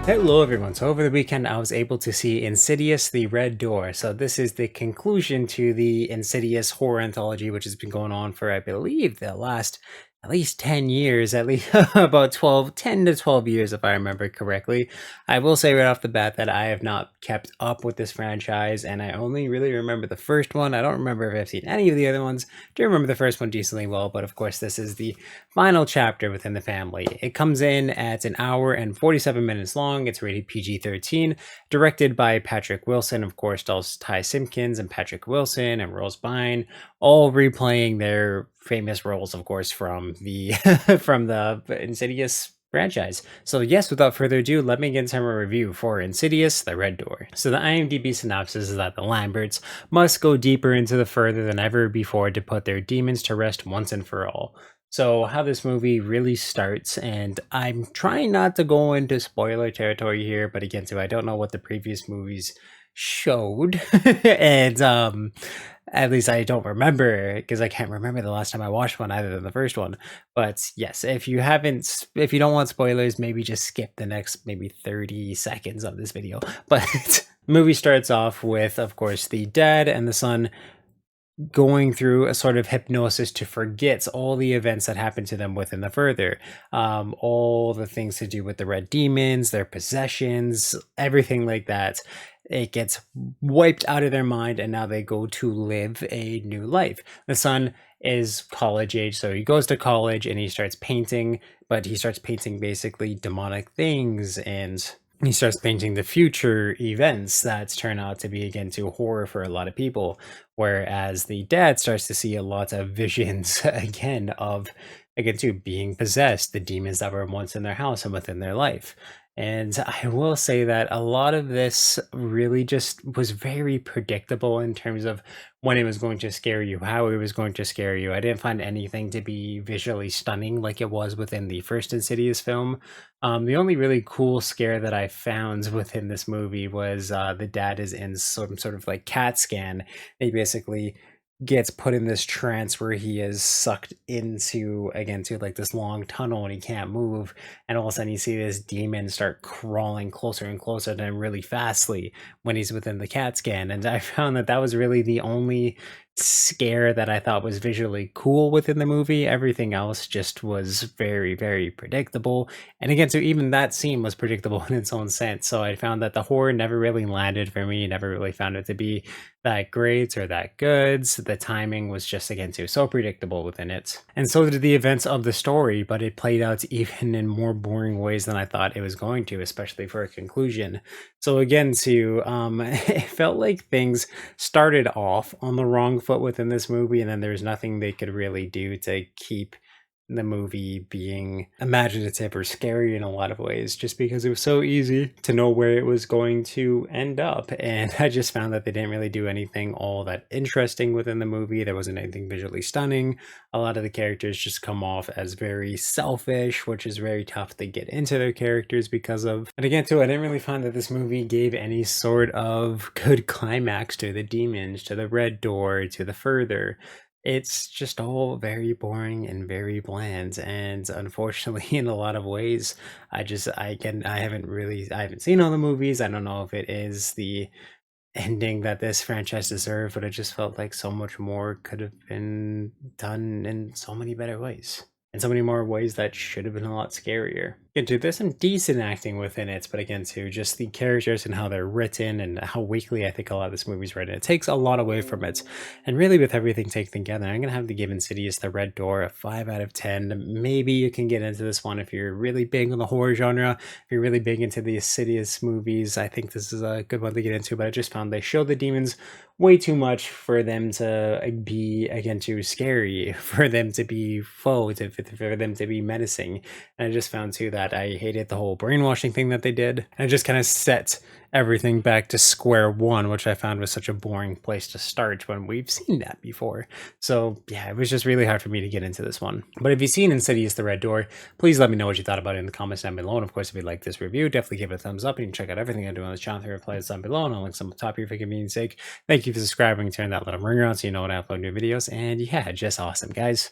Hello everyone. So over the weekend I was able to see Insidious The Red Door. So this is the conclusion to the Insidious horror anthology, which has been going on for, I believe, the last at least 10 years, at least about 12, 10 to 12 years if I remember correctly. I will say right off the bat that I have not kept up with this franchise and I only really remember the first one. I don't remember if I've seen any of the other ones. Do remember the first one decently well, but of course this is the final chapter within the family. It comes in at an hour and 47 minutes long. It's rated PG-13, directed by Patrick Wilson. Of course, stars Ty Simpkins and Patrick Wilson and Rose Byrne, all replaying their famous roles, of course, from the from the Insidious franchise. So yes, without further ado, let me get into a review for Insidious The Red Door. So the IMDb synopsis is that the Lamberts must go deeper into the further than ever before to put their demons to rest once and for all. So how this movie really starts, and I'm trying not to go into spoiler territory here, but again, too, I don't know what the previous movies showed, and at least I don't remember because I can't remember the last time I watched one either than the first one. But yes, if you don't want spoilers, maybe just skip the next maybe 30 seconds of this video. But movie starts off with, of course, the dad and the son going through a sort of hypnosis to forget all the events that happened to them within the further, all the things to do with the red demons, their possessions, everything like that. It gets wiped out of their mind and now they go to live a new life. The son is college age, so he goes to college and he starts painting, but he starts painting basically demonic things, and he starts painting the future events that turn out to be, again, to horror for a lot of people. Whereas the dad starts to see a lot of visions, again, of, again, to being possessed, the demons that were once in their house and within their life. And I will say that a lot of this really just was very predictable in terms of when it was going to scare you, how it was going to scare you. I didn't find anything to be visually stunning like it was within the first Insidious film. The only really cool scare that I found within this movie was the dad is in some sort of like CAT scan. He basically gets put in this trance where he is sucked into, again, to like this long tunnel and he can't move, and all of a sudden you see this demon start crawling closer and closer to him really fastly when he's within the CAT scan. And I found that that was really the only scare that I thought was visually cool within the movie. Everything else just was very, very predictable. And again, so even that scene was predictable in its own sense. So I found that the horror never really landed for me. Never really found it to be that great or that good. So the timing was just, again, too so predictable within it. And so did the events of the story, but it played out even in more boring ways than I thought it was going to, especially for a conclusion. So again, too, it felt like things started off on the wrong foot within this movie, and then there's nothing they could really do to keep the movie being imaginative or scary in a lot of ways, just because it was so easy to know where it was going to end up. And I just found that they didn't really do anything all that interesting within the movie. There wasn't anything visually stunning. A lot of the characters just come off as very selfish, which is very tough to get into their characters because of. And again, too, I didn't really find that this movie gave any sort of good climax to the demons, to the Red Door, to the further. It's just all very boring and very bland, and unfortunately, in a lot of ways, I haven't seen all the movies. I don't know if it is the ending that this franchise deserved, but it just felt like so much more could have been done in so many better ways. In so many more ways that should have been a lot scarier. Again, too, there's some decent acting within it, but again, too, just the characters and how they're written and how weakly I think a lot of this movie's written. It takes a lot away from it. And really, with everything taken together, I'm going to have to give Insidious The Red Door a 5 out of 10. Maybe you can get into this one if you're really big on the horror genre, if you're really big into the Insidious movies. I think this is a good one to get into, but I just found they show the demons way too much for them to be, again, too scary, for them to be for them to be menacing. And I just found, too, that I hated the whole brainwashing thing that they did. And it just kind of set everything back to square one, which I found was such a boring place to start when we've seen that before. So yeah, it was just really hard for me to get into this one. But if you've seen Insidious The Red Door, please let me know what you thought about it in the comments down below. And of course, if you like this review, definitely give it a thumbs up. And you can check out everything I do on this channel through replies down below, and I'll link some on the top here for convenience sake. Thank you for subscribing and turn that little ringer on so you know when I upload new videos. And yeah, just awesome, guys.